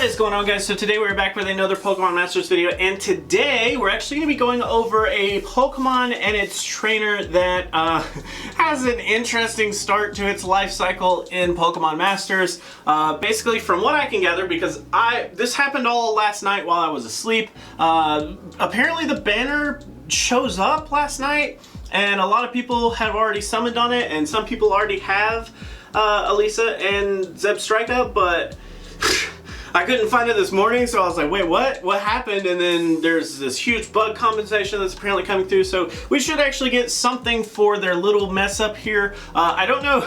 What is going on, guys? So today we're back with another Pokemon Masters video, and today we're actually going to be going over a Pokemon and its trainer that has an interesting start to its life cycle in Pokemon Masters. Basically, from what I can gather, because this happened all last night while I was asleep, apparently the banner shows up last night, and a lot of people have already summoned on it, and some people already have Elesa and Zebstrika, but I couldn't find it this morning, so I was like, wait, what? What happened? And then there's this huge bug compensation that's apparently coming through, so we should actually get something for their little mess up here. I don't know.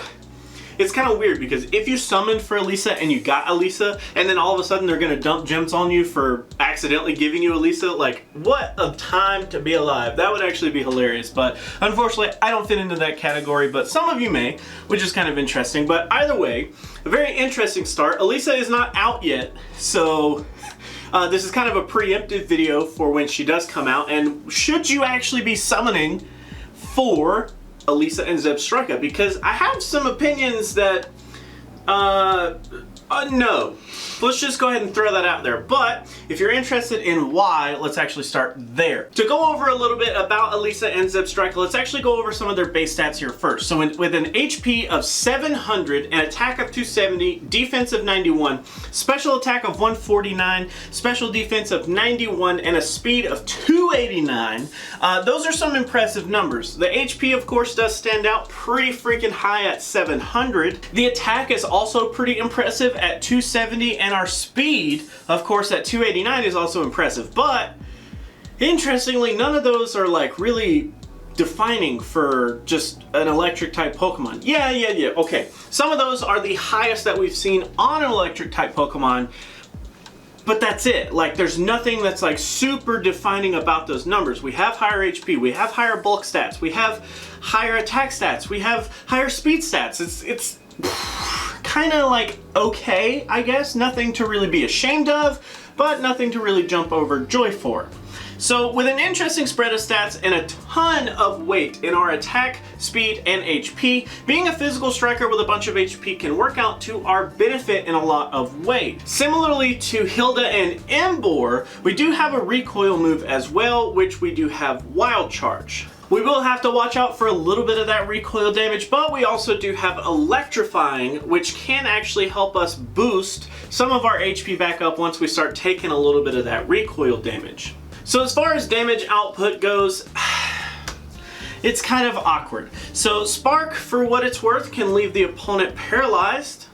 It's kind of weird because if you summoned for Elesa and you got Elesa, and then all of a sudden they're going to dump gems on you for accidentally giving you Elesa, like, what a time to be alive. That would actually be hilarious, but unfortunately I don't fit into that category, but some of you may, which is kind of interesting. But either way, a very interesting start. Elesa is not out yet, so this is kind of a preemptive video for when she does come out, and should you actually be summoning for Elesa and Zebstrika, because I have some opinions that, no. Let's just go ahead and throw that out there. But if you're interested in why, let's actually start there. To go over a little bit about Elesa and Zebstrika, let's actually go over some of their base stats here first. So with an HP of 700, an attack of 270, defense of 91, special attack of 149, special defense of 91, and a speed of 289, those are some impressive numbers. The HP, of course, does stand out pretty freaking high at 700. The attack is also pretty impressive at 270, and our speed, of course, at 289 is also impressive. But interestingly, none of those are like really defining for just an electric type Pokemon. Yeah, okay. Some of those are the highest that we've seen on an electric type Pokemon, but that's it. Like, there's nothing that's like super defining about those numbers. We have higher HP, we have higher bulk stats, we have higher attack stats, we have higher speed stats. It's kind of like okay, I guess. Nothing to really be ashamed of, but nothing to really jump overjoyed for. So with an interesting spread of stats and a ton of weight in our attack, speed, and HP, being a physical striker with a bunch of HP can work out to our benefit in a lot of ways. Similarly to Hilda and Emboar, we do have a recoil move as well, which we do have Wild Charge. We will have to watch out for a little bit of that recoil damage, but we also do have Electrifying, which can actually help us boost some of our HP back up once we start taking a little bit of that recoil damage. So as far as damage output goes, it's kind of awkward. So Spark, for what it's worth, can leave the opponent paralyzed.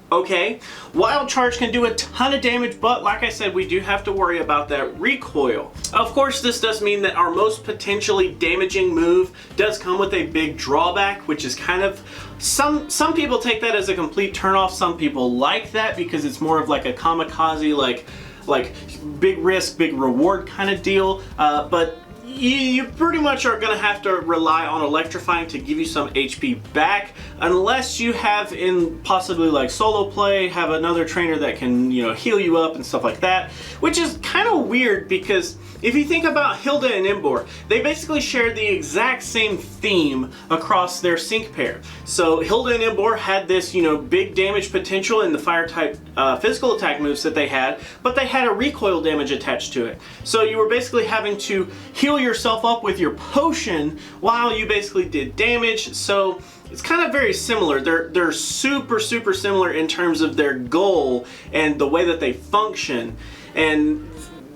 Okay, Wild Charge can do a ton of damage, but like I said, we do have to worry about that recoil. Of course, this does mean that our most potentially damaging move does come with a big drawback, which is kind of, some people take that as a complete turnoff. Some people like that because it's more of like a kamikaze, like big risk, big reward kind of deal, but you pretty much are going to have to rely on Electrifying to give you some HP back, unless you have, in possibly like solo play, have another trainer that can, you know, heal you up and stuff like that, which is kind of weird because if you think about Hilda and Emboar, they basically share the exact same theme across their sync pair. So Hilda and Emboar had this, you know, big damage potential in the fire type physical attack moves that they had, but they had a recoil damage attached to it. So you were basically having to heal yourself up with your potion while you basically did damage. So it's kind of very similar. They're super similar in terms of their goal and the way that they function. And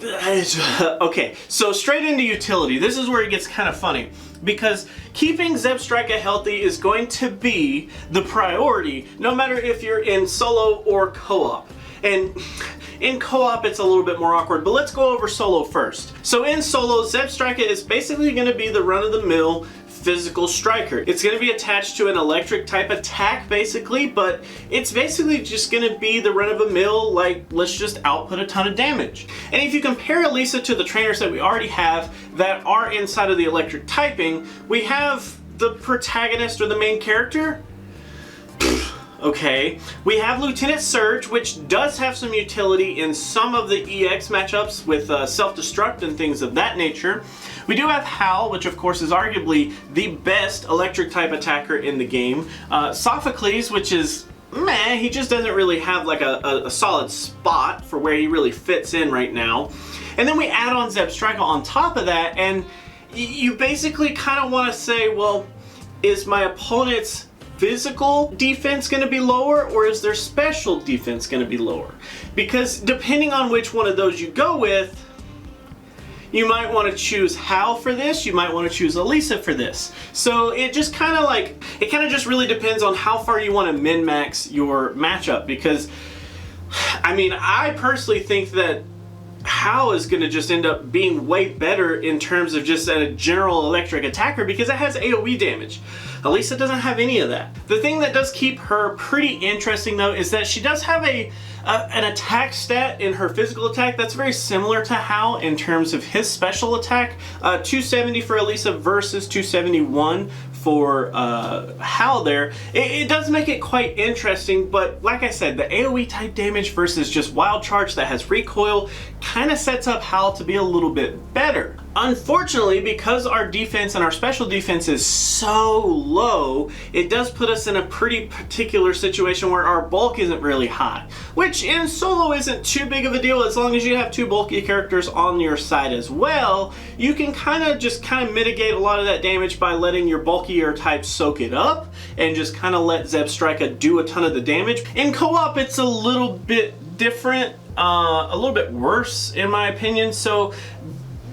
okay, so straight into utility. This is where it gets kind of funny, because keeping Zebstrika healthy is going to be the priority, no matter if you're in solo or co-op. And in co-op, it's a little bit more awkward, but let's go over solo first. So in solo, Zebstrika is basically going to be the run-of-the-mill physical striker. It's going to be attached to an electric type attack basically, but it's basically just going to be the run-of-the-mill, like, let's just output a ton of damage. And if you compare Elesa to the trainers that we already have that are inside of the electric typing, we have the protagonist or the main character. Okay, we have Lieutenant Surge, which does have some utility in some of the EX matchups with self-destruct and things of that nature. We do have Hal, which of course is arguably the best electric type attacker in the game. Sophocles, which is meh, he just doesn't really have like a solid spot for where he really fits in right now. And then we add on Zebstrika on top of that, and you basically kind of want to say, well, is my opponent's physical defense going to be lower, or is their special defense going to be lower? Because depending on which one of those you go with, you might want to choose Hal for this, you might want to choose Elesa for this. So it just kind of like, it kind of just really depends on how far you want to min-max your matchup, because I mean, I personally think that Hal is going to just end up being way better in terms of just a general electric attacker because it has AoE damage. Elesa doesn't have any of that. The thing that does keep her pretty interesting though is that she does have an attack stat in her physical attack that's very similar to Hal in terms of his special attack. 270 for Elesa versus 271 for Hal there. It does make it quite interesting, but like I said, the AoE type damage versus just Wild Charge that has recoil kind of sets up Hal to be a little bit better. Unfortunately, because our defense and our special defense is so low, it does put us in a pretty particular situation where our bulk isn't really high, which in solo isn't too big of a deal as long as you have two bulky characters on your side as well. You can kind of mitigate a lot of that damage by letting your bulkier type soak it up and just kind of let Zebstrika do a ton of the damage. In co-op, it's a little bit different, a little bit worse in my opinion. So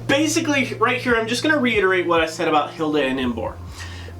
basically right here, I'm just going to reiterate what I said about Hilda and Embor.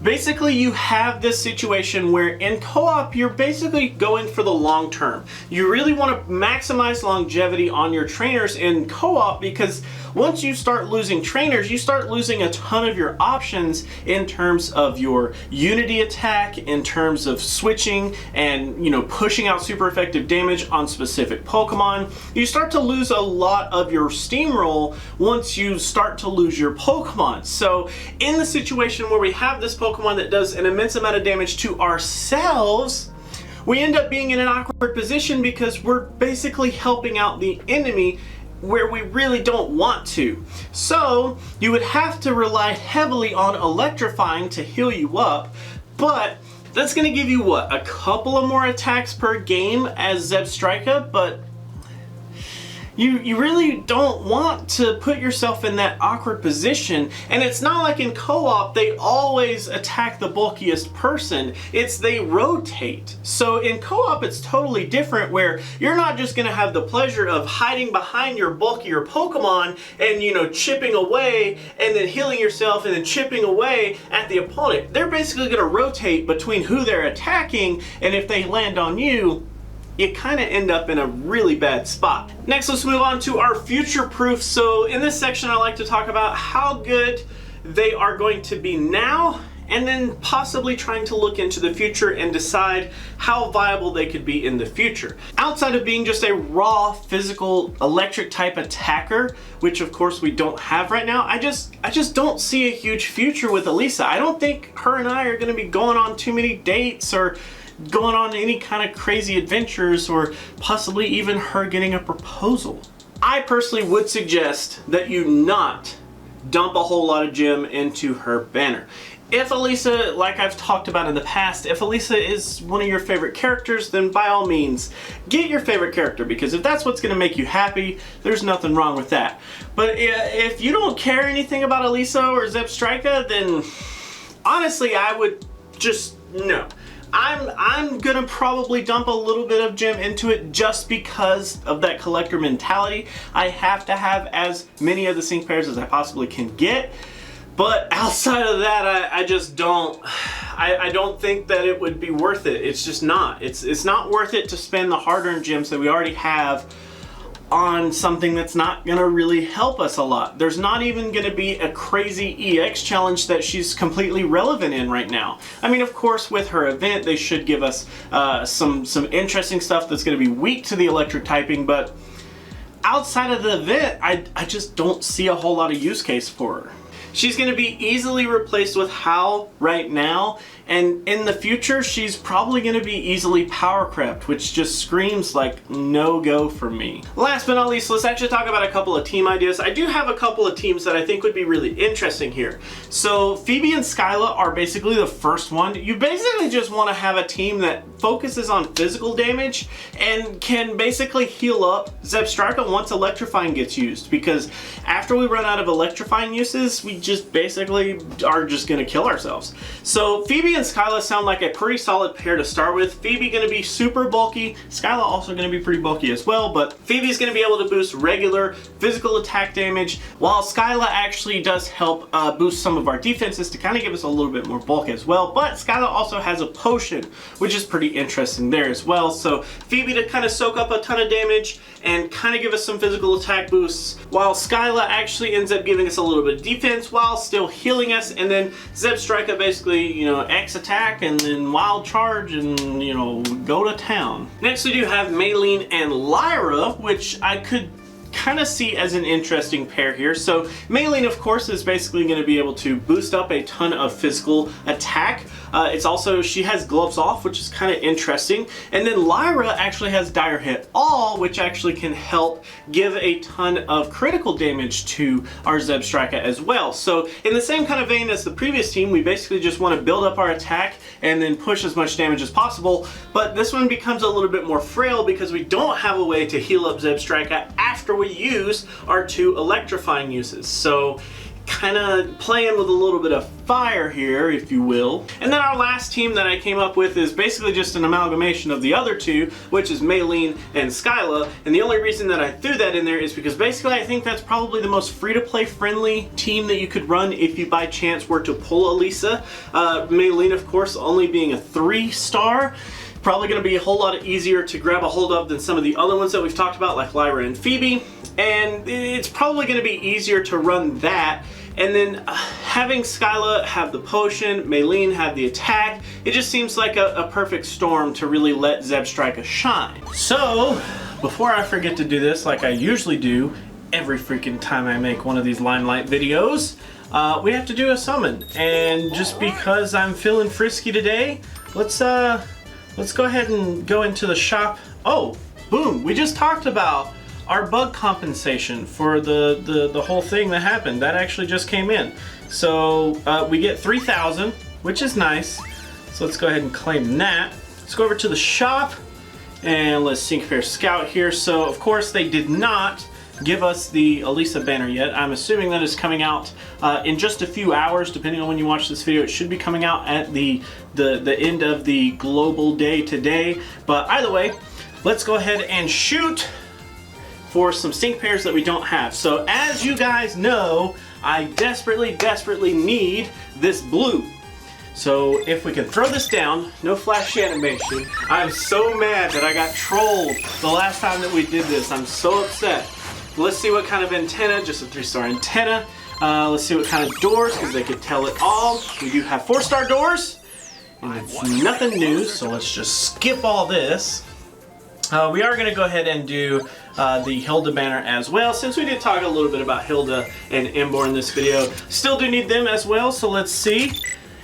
Basically, you have this situation where in co-op, you're basically going for the long term. You really want to maximize longevity on your trainers in co-op because once you start losing trainers, you start losing a ton of your options in terms of your unity attack, in terms of switching and, you know, pushing out super effective damage on specific Pokemon. You start to lose a lot of your steamroll once you start to lose your Pokemon. So in the situation where we have this Pokemon that does an immense amount of damage to ourselves, we end up being in an awkward position because we're basically helping out the enemy where we really don't want to. So you would have to rely heavily on electrifying to heal you up, but that's going to give you what, a couple of more attacks per game as Zebstrika, but you really don't want to put yourself in that awkward position. And it's not like in co-op they always attack the bulkiest person, it's they rotate. So in co-op it's totally different where you're not just going to have the pleasure of hiding behind your bulkier Pokemon and, you know, chipping away and then healing yourself and then chipping away at the opponent. They're basically going to rotate between who they're attacking, and if they land on you, you kind of end up in a really bad spot. Next, let's move on to our future proof. So in this section, I like to talk about how good they are going to be now, and then possibly trying to look into the future and decide how viable they could be in the future. Outside of being just a raw physical electric type attacker, which of course we don't have right now, I just don't see a huge future with Elesa. I don't think her and I are going to be going on too many dates or going on any kind of crazy adventures, or possibly even her getting a proposal. I personally would suggest that you not dump a whole lot of gem into her banner. If Elesa, like I've talked about in the past, if Elesa is one of your favorite characters, then by all means, get your favorite character, because if that's what's going to make you happy, there's nothing wrong with that. But if you don't care anything about Elesa or Zebstrika, then honestly, I would just no. I'm gonna probably dump a little bit of gem into it just because of that collector mentality. I have to have as many of the sync pairs as I possibly can get. But outside of that, I just don't. I don't think that it would be worth it. It's just not. It's not worth it to spend the hard-earned gems that we already have on something that's not gonna really help us a lot. There's not even gonna be a crazy EX challenge that she's completely relevant in right now. I mean, of course, with her event, they should give us some interesting stuff that's gonna be weak to the electric typing, but outside of the event, I just don't see a whole lot of use case for her. she's going to be easily replaced with Howl right now, and in the future she's probably going to be easily power crept, which just screams like no go for me. Last but not least, let's actually talk about a couple of team ideas. I do have a couple of teams that I think would be really interesting here. So Phoebe and Skyla are basically the first one. You basically just want to have a team that focuses on physical damage and can basically heal up Zebstrika once electrifying gets used, because after we run out of electrifying uses, we just basically are just going to kill ourselves. So Phoebe and Skyla sound like a pretty solid pair to start with. Phoebe going to be super bulky, Skyla also going to be pretty bulky as well, but Phoebe's going to be able to boost regular physical attack damage, while Skyla actually does help boost some of our defenses to kind of give us a little bit more bulk as well. But Skyla also has a potion, which is pretty interesting there as well. So Phoebe to kind of soak up a ton of damage and kind of give us some physical attack boosts, while Skyla actually ends up giving us a little bit of defense while still healing us, and then Zebstrika basically, you know, X attack and then wild charge and, you know, go to town. Next we do have Maylene and Lyra, which I could kind of see as an interesting pair here. So Maylene, of course, is basically going to be able to boost up a ton of physical attack. It's also, she has gloves off, which is kind of interesting. And then Lyra actually has dire hit all, which actually can help give a ton of critical damage to our Zebstrika as well. So in the same kind of vein as the previous team, we basically just want to build up our attack and then push as much damage as possible. But this one becomes a little bit more frail because we don't have a way to heal up Zebstrika after we use our 2 electrifying uses. So kind of playing with a little bit of fire here, if you will. And then our last team that I came up with is basically just an amalgamation of the other 2, which is Maylene and Skyla. And the only reason that I threw that in there is because basically I think that's probably the most free-to-play friendly team that you could run if you by chance were to pull Elesa. Maylene, of course, only being a 3-star. Probably going to be a whole lot easier to grab a hold of than some of the other ones that we've talked about, like Lyra and Phoebe. And it's probably going to be easier to run that. And then having Skyla have the potion, Maylene have the attack, it just seems like a perfect storm to really let Zebstrika shine. So, before I forget to do this, like I usually do every freaking time I make one of these Limelight videos, we have to do a summon. And just because I'm feeling frisky today, let's go ahead and go into the shop. Oh, boom, we just talked about our bug compensation for the whole thing that happened. That actually just came in. So we get 3,000, which is nice. So let's go ahead and claim that. Let's go over to the shop and let's sync pair scout here. So of course they did not give us the Elesa banner yet. I'm assuming that is coming out in just a few hours, depending on when you watch this video. It should be coming out at the end of the global day today. But either way, let's go ahead and shoot for some sync pairs that we don't have. So as you guys know, I desperately need this blue. So if we can throw this down, no flash animation. I'm so mad that I got trolled the last time that we did this. I'm so upset. Let's see what kind of antenna, just a 3-star antenna. Let's see what kind of doors, because they could tell it all. We do have 4-star doors, and it's nothing new, so let's just skip all this. We are going to go ahead and do the Hilda banner as well, since we did talk a little bit about Hilda and Ember in this video. Still do need them as well, so let's see.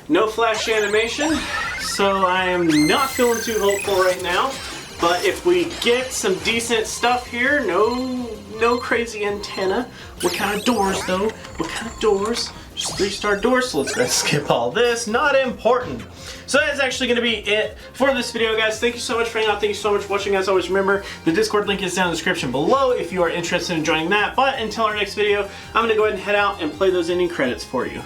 No flash animation, so I am not feeling too hopeful right now. But if we get some decent stuff here, no crazy antenna. What kind of doors though? What kind of doors? Just 3-star doors, so let's go skip all this. Not important. So that is actually going to be it for this video, guys. Thank you so much for hanging out. Thank you so much for watching. As always, remember, the Discord link is down in the description below if you are interested in joining that. But until our next video, I'm going to go ahead and head out and play those ending credits for you.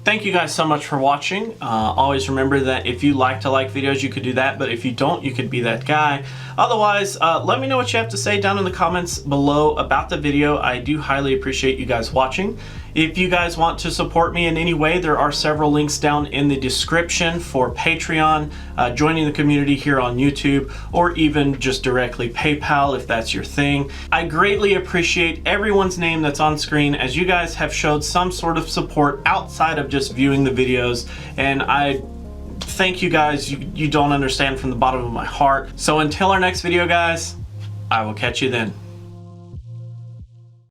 Thank you guys so much for watching. Always remember that if you like to like videos, you could do that, but if you don't, you could be that guy. Otherwise, let me know what you have to say down in the comments below about the video. I do highly appreciate you guys watching. If you guys want to support me in any way, there are several links down in the description for Patreon, joining the community here on YouTube, or even just directly PayPal if that's your thing. I greatly appreciate everyone's name that's on screen, as you guys have showed some sort of support outside of just viewing the videos, and I thank you guys. You don't understand from the bottom of my heart. So until our next video, guys, I will catch you then.